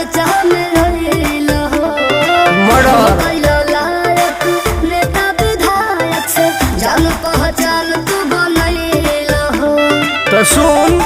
चर्चा में रहिलो हो। मर्डर कैलो लायक नेता विधायक से जान पहचान तू बनैलो हो। तो सुन